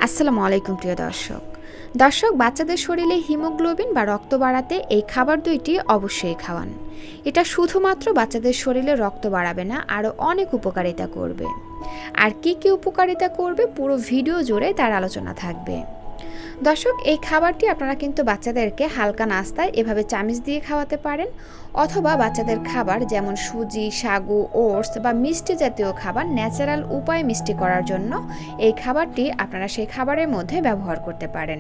আসসালামু আলাইকুম প্রিয় দর্শক বাচ্চাদের শরীরে হিমোগ্লোবিন বা রক্ত বাড়াতে এই খাবার দুইটি অবশ্যই খাওয়ান। এটা শুধুমাত্র বাচ্চাদের শরীরে রক্ত বাড়াবে না, আরও অনেক উপকারিতা করবে। আর কি কি উপকারিতা করবে পুরো ভিডিও জুড়ে তার আলোচনা থাকবে। দর্শক, এই খাবারটি আপনারা কিন্তু বাচ্চাদেরকে হালকা নাস্তায় এভাবে চামিচ দিয়ে খাওয়াতে পারেন, অথবা বাচ্চাদের খাবার যেমন সুজি, সাগু, ওটস বা মিষ্টি জাতীয় খাবার ন্যাচারাল উপায়ে মিষ্টি করার জন্য এই খাবারটি আপনারা সেই খাবারের মধ্যে ব্যবহার করতে পারেন।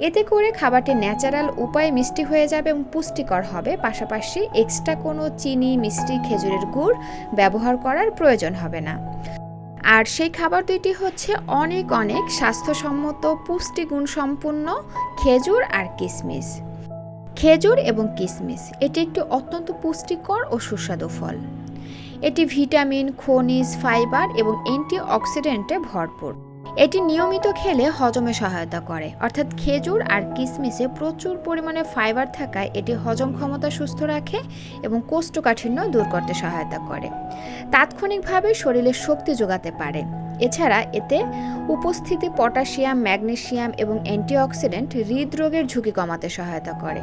এতে করে খাবারটি ন্যাচারাল উপায়ে মিষ্টি হয়ে যাবে এবং পুষ্টিকর হবে, পাশাপাশি এক্সট্রা কোনো চিনি, মিষ্টি, খেজুরের গুড় ব্যবহার করার প্রয়োজন হবে না। আর সেই খাবার দুইটি হচ্ছে অনেক অনেক স্বাস্থ্যসম্মত পুষ্টিগুণ সম্পন্ন খেজুর আর কিশমিশ। খেজুর এবং কিশমিশ এটি একটি অত্যন্ত পুষ্টিকর ও সুস্বাদু ফল। এটি ভিটামিন, খনিজ, ফাইবার এবং অ্যান্টিঅক্সিডেন্টে ভরপুর। এটি নিয়মিত খেলে হজমে সহায়তা করে, অর্থাৎ খেজুর আর কিশমিশে প্রচুর পরিমাণে ফাইবার থাকায় এটি হজম ক্ষমতা সুস্থ রাখে এবং কোষ্ঠকাঠিন্য দূর করতে সহায়তা করে। তাৎক্ষণিকভাবে শরীরে শক্তি যোগাতে পারে। এছাড়া এতে উপস্থিতি পটাশিয়াম, ম্যাগনেসিয়াম এবং অ্যান্টিঅক্সিডেন্ট হৃদরোগের ঝুঁকি কমাতে সহায়তা করে,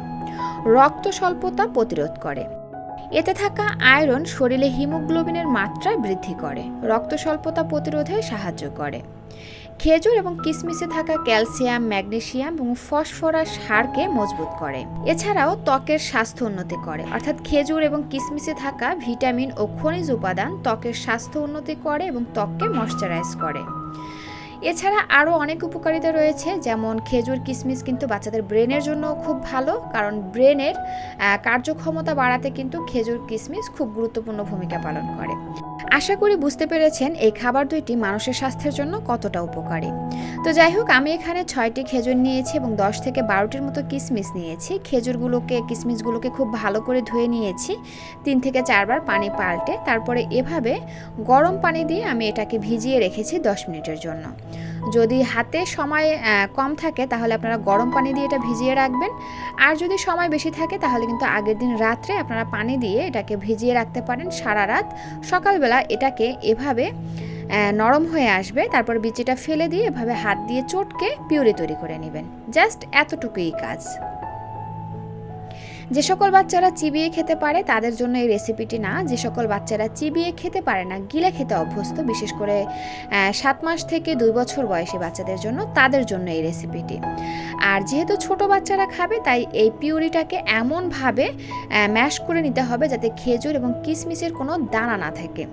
রক্ত স্বল্পতা প্রতিরোধ করে। এতে থাকা আয়রন শরীরে হিমোগ্লোবিনের মাত্রা বৃদ্ধি করে, রক্ত স্বল্পতা প্রতিরোধে সাহায্য করে। খেজুর এবং কিশমিশে থাকা ক্যালসিয়াম, ম্যাগনেসিয়াম এবং ফসফরাস হাড়কে মজবুত করে। এছাড়াও ত্বকের স্বাস্থ্য উন্নতি করে, অর্থাৎ খেজুর এবং কিশমিশে থাকা ভিটামিন ও খনিজ উপাদান ত্বকের স্বাস্থ্য উন্নতি করে এবং ত্বককে ময়শ্চারাইজ করে। এছাড়া আরও অনেক উপকারিতা রয়েছে, যেমন খেজুর, কিশমিশ কিন্তু বাচ্চাদের ব্রেনের জন্য খুব ভালো, কারণ ব্রেনের কার্যক্ষমতা বাড়াতে কিন্তু খেজুর, কিশমিশ খুব গুরুত্বপূর্ণ ভূমিকা পালন করে। আশা করি বুঝতে পেরেছেন এই খাবার দুইটি মানুষের স্বাস্থ্যের জন্য কতটা উপকারী। তো যাই হোক, আমি এখানে 6টি খেজুর নিয়েছি এবং 10 থেকে 12টির মতো কিশমিশ নিয়েছি। খেজুরগুলোকে, কিশমিশগুলোকে খুব ভালো করে ধুয়ে নিয়েছি 3 থেকে 4 বার পানি পাল্টে। তারপরে এভাবে গরম পানি দিয়ে আমি এটাকে ভিজিয়ে রেখেছি 10 মিনিটের জন্য। যদি হাতে সময় কম থাকে তাহলে আপনারা গরম পানি দিয়ে এটা ভিজিয়ে রাখবেন, আর যদি সময় বেশি থাকে তাহলে কিন্তু আগের দিন রাত্রে আপনারা পানি দিয়ে এটাকে ভিজিয়ে রাখতে পারেন সারা রাত। সকালবেলা এটাকে এভাবে নরম হয়ে আসবে, তারপর বিচিটা ফেলে দিয়ে এভাবে হাত দিয়ে চটকে পিউরি তৈরি করে নেবেন। জাস্ট এতটুকুই কাজ। যে সকল বাচ্চারা চিবিয়ে খেতে পারে তাদের জন্য এই রেসিপিটি না। যে সকল বাচ্চারা চিবিয়ে খেতে পারে না, গিলে খেতে অভ্যস্ত, বিশেষ করে 7 মাস থেকে 2 বছর বয়সী বাচ্চাদের জন্য, তাদের জন্য এই রেসিপিটি। আর যেহেতু ছোট বাচ্চারা খাবে, তাই এই পিউরিটাকে এমনভাবে ম্যাশ করে নিতে হবে যাতে খেজুর এবং কিশমিশের কোনো দানা না থাকে।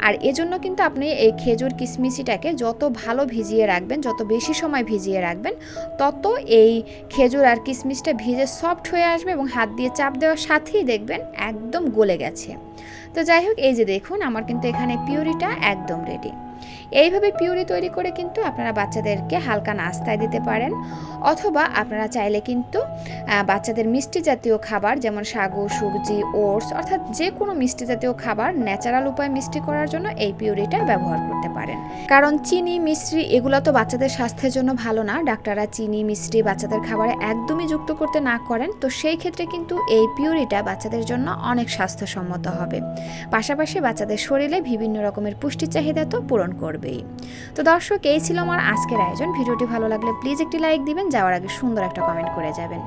আর এজন্য কিন্তু আপনি এই খেজুর, কিশমিশটাকে যত ভালো ভিজিয়ে রাখবেন, যত বেশি সময় ভিজিয়ে রাখবেন, তত এই খেজুর আর কিশমিশটা ভিজে সফট হয়ে আসবে এবং হাত দিয়ে চাপ দেওয়ার সাথেই দেখবেন একদম গলে গেছে। তো যাই হোক, এই যে দেখুন, আমার কিন্তু এখানে পিউরিটা একদম রেডি। এইভাবে পিউরি তৈরি করে কিন্তু আপনারা বাচ্চাদেরকে হালকা নাস্তায় দিতে পারেন, অথবা আপনারা চাইলে কিন্তু বাচ্চাদের মিষ্টি জাতীয় খাবার যেমন সাগু, সুজি, ওটস, অর্থাৎ যে কোনো মিষ্টি জাতীয় খাবার ন্যাচারাল উপায়ে মিষ্টি করার জন্য এই পিউরিটা ব্যবহার করতে পারেন। কারণ চিনি, মিষ্টি এগুলো তো বাচ্চাদের স্বাস্থ্যের জন্য ভালো না। ডাক্তাররা চিনি, মিষ্টি বাচ্চাদের খাবারে একদমই যুক্ত করতে না করেন, তো সেই ক্ষেত্রে কিন্তু এই পিউরিটা বাচ্চাদের জন্য অনেক স্বাস্থ্যসম্মত হবে। পাশাপাশি বাচ্চাদের শরীরে বিভিন্ন রকমের পুষ্টি চাহিদা তো পূরণ করবেই। তো দর্শক, এই ছিল আমার আজকের আয়োজন। ভিডিওটি ভালো লাগলে প্লিজ একটি লাইক দিবেন, যাওয়ার আগে সুন্দর একটা কমেন্ট করে যাবেন।